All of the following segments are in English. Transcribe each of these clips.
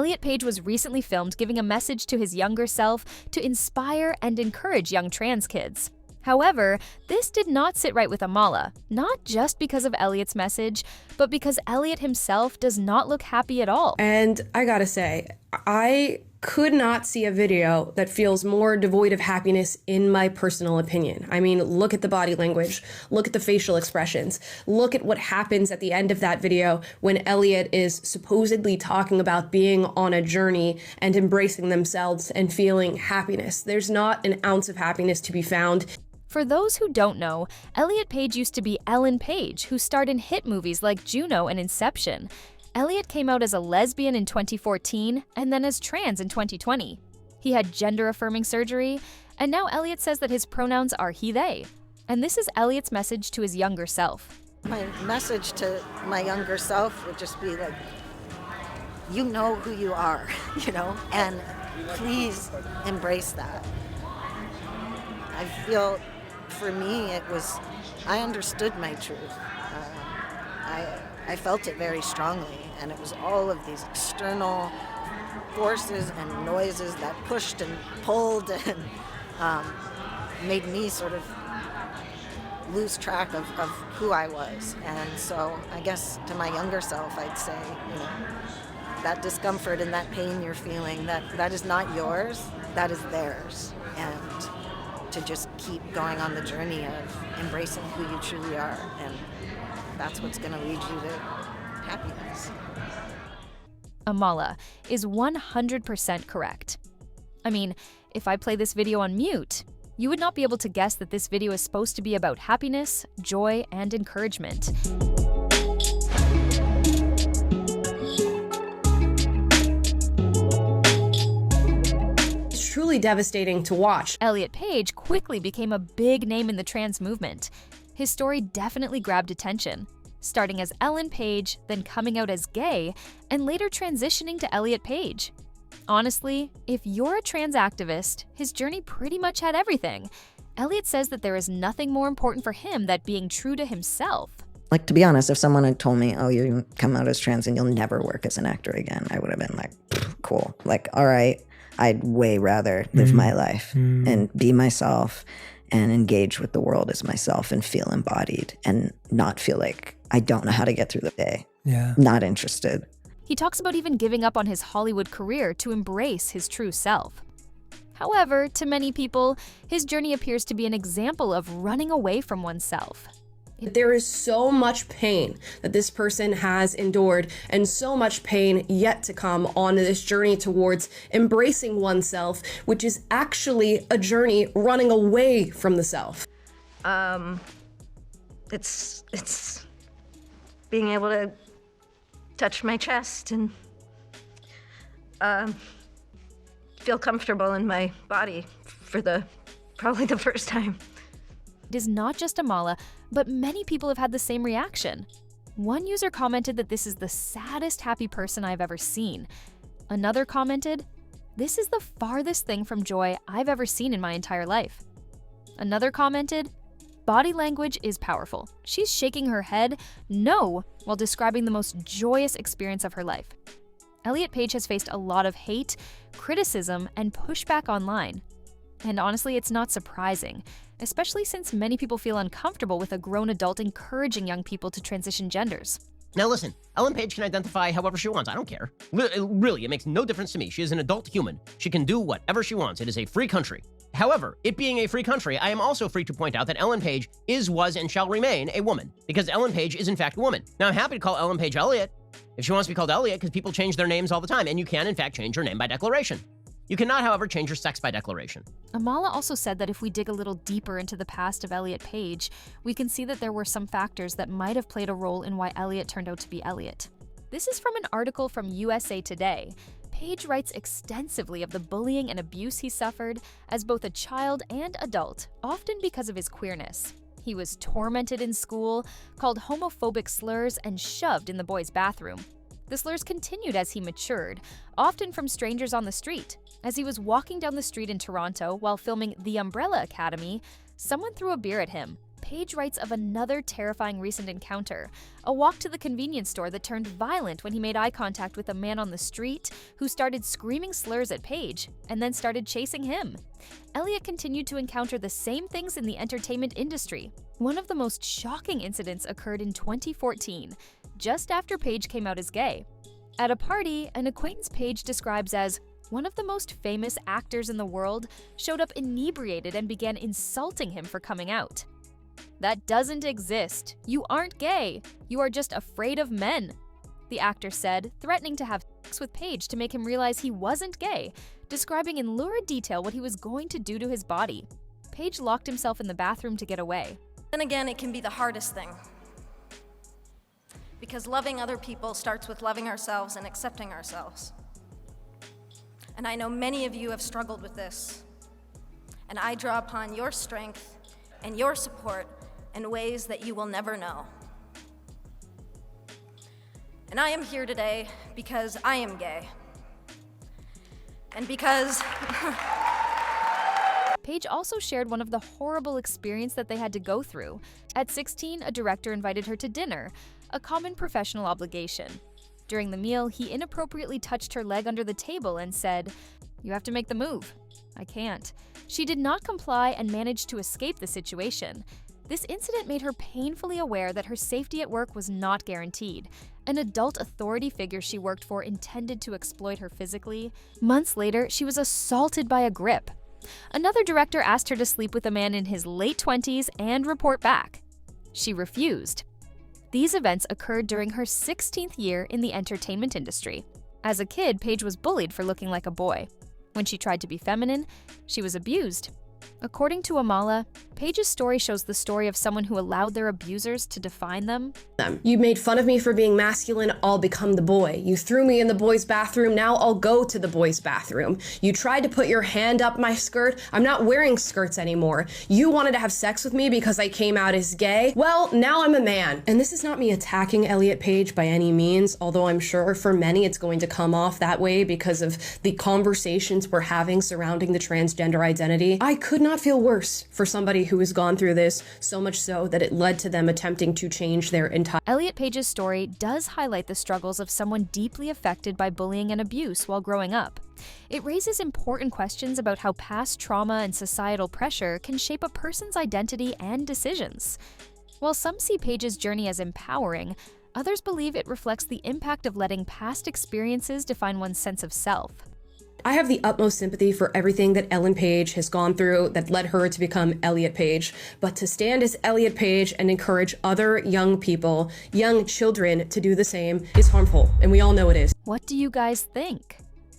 Elliot Page was recently filmed giving a message to his younger self to inspire and encourage young trans kids. However, this did not sit right with Amala, not just because of Elliot's message, but because Elliot himself does not look happy at all. And I gotta say, I could not see a video that feels more devoid of happiness in my personal opinion. I mean, look at the body language, look at the facial expressions, look at what happens at the end of that video when Elliot is supposedly talking about being on a journey and embracing themselves and feeling happiness. There's not an ounce of happiness to be found. For those who don't know, Elliot Page used to be Ellen Page, who starred in hit movies like Juno and Inception. Elliot came out as a lesbian in 2014 and then as trans in 2020. He had gender-affirming surgery, and now Elliot says that his pronouns are he/they. And this is Elliot's message to his younger self. My message to my younger self would just be like, you know who you are, and please embrace that. I feel, for me, I understood my truth. I felt it very strongly, and it was all of these external forces and noises that pushed and pulled and made me sort of lose track of who I was. And so I guess to my younger self, I'd say, that discomfort and that pain you're feeling, that is not yours, that is theirs. And to just keep going on the journey of embracing who you truly are, and that's what's going to lead you to happiness. Amala is 100% correct. I mean, if I play this video on mute, you would not be able to guess that this video is supposed to be about happiness, joy, and encouragement. Truly devastating to watch. Elliot Page quickly became a big name in the trans movement. His story definitely grabbed attention, starting as Ellen Page, then coming out as gay, and later transitioning to Elliot Page. Honestly, if you're a trans activist, his journey pretty much had everything. Elliot says that there is nothing more important for him than being true to himself. Like, to be honest, if someone had told me, oh, you come out as trans and you'll never work as an actor again, I would have been like, cool. Like, all right. I'd way rather live my life and be myself and engage with the world as myself and feel embodied and not feel like I don't know how to get through the day. Yeah. Not interested. He talks about even giving up on his Hollywood career to embrace his true self. However, to many people, his journey appears to be an example of running away from oneself. There is so much pain that this person has endured and so much pain yet to come on this journey towards embracing oneself, which is actually a journey running away from the self. It's being able to touch my chest and feel comfortable in my body for probably the first time. It is not just Amala, but many people have had the same reaction. One user commented that this is the saddest happy person I've ever seen. Another commented, "This is the farthest thing from joy I've ever seen in my entire life." Another commented, "Body language is powerful. She's shaking her head, no," while describing the most joyous experience of her life. Elliot Page has faced a lot of hate, criticism, and pushback online. And honestly, it's not surprising, especially since many people feel uncomfortable with a grown adult encouraging young people to transition genders. Now listen, Ellen Page can identify however she wants. I don't care. Really, it makes no difference to me. She is an adult human. She can do whatever she wants. It is a free country. However, it being a free country, I am also free to point out that Ellen Page is, was, and shall remain a woman, because Ellen Page is in fact a woman. Now I'm happy to call Ellen Page Elliot, if she wants to be called Elliot, because people change their names all the time, and you can in fact change your name by declaration. You cannot, however, change your sex by declaration. Amala also said that if we dig a little deeper into the past of Elliot Page, we can see that there were some factors that might have played a role in why Elliot turned out to be Elliot. This is from an article from USA Today. Page writes extensively of the bullying and abuse he suffered as both a child and adult, often because of his queerness. He was tormented in school, called homophobic slurs, and shoved in the boys' bathroom. The slurs continued as he matured, often from strangers on the street. As he was walking down the street in Toronto while filming The Umbrella Academy, someone threw a beer at him. Page writes of another terrifying recent encounter, a walk to the convenience store that turned violent when he made eye contact with a man on the street who started screaming slurs at Page and then started chasing him. Elliot continued to encounter the same things in the entertainment industry. One of the most shocking incidents occurred in 2014, just after Page came out as gay. At a party, an acquaintance Page describes as one of the most famous actors in the world showed up inebriated and began insulting him for coming out. "That doesn't exist. You aren't gay. You are just afraid of men," the actor said, threatening to have sex with Page to make him realize he wasn't gay, describing in lurid detail what he was going to do to his body. Page locked himself in the bathroom to get away. Then again, it can be the hardest thing. Because loving other people starts with loving ourselves and accepting ourselves. And I know many of you have struggled with this. And I draw upon your strength and your support in ways that you will never know. And I am here today because I am gay. And because Page also shared one of the horrible experiences that they had to go through. At 16, a director invited her to dinner, a common professional obligation. During the meal, he inappropriately touched her leg under the table and said, "You have to make the move." "I can't." She did not comply and managed to escape the situation. This incident made her painfully aware that her safety at work was not guaranteed. An adult authority figure she worked for intended to exploit her physically. Months later, she was assaulted by a grip. Another director asked her to sleep with a man in his late 20s and report back. She refused. These events occurred during her 16th year in the entertainment industry. As a kid, Page was bullied for looking like a boy. When she tried to be feminine, she was abused. According to Amala, Page's story shows the story of someone who allowed their abusers to define them. You made fun of me for being masculine, I'll become the boy. You threw me in the boys' bathroom, now I'll go to the boys' bathroom. You tried to put your hand up my skirt, I'm not wearing skirts anymore. You wanted to have sex with me because I came out as gay? Well, now I'm a man. And this is not me attacking Elliot Page by any means, although I'm sure for many it's going to come off that way because of the conversations we're having surrounding the transgender identity. I could not feel worse for somebody who has gone through this, so much so that it led to them attempting to change their entire... Elliot Page's story does highlight the struggles of someone deeply affected by bullying and abuse while growing up. It raises important questions about how past trauma and societal pressure can shape a person's identity and decisions. While some see Page's journey as empowering, others believe it reflects the impact of letting past experiences define one's sense of self. I have the utmost sympathy for everything that Ellen Page has gone through that led her to become Elliot Page. But to stand as Elliot Page and encourage other young people, young children, to do the same is harmful, and we all know it is. What do you guys think?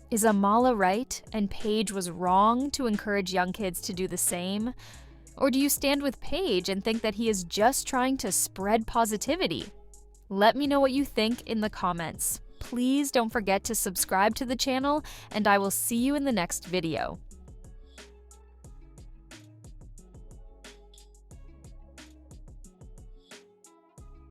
Is Amala right and Page was wrong to encourage young kids to do the same? Or do you stand with Page and think that he is just trying to spread positivity? Let me know what you think in the comments. Please don't forget to subscribe to the channel, and I will see you in the next video.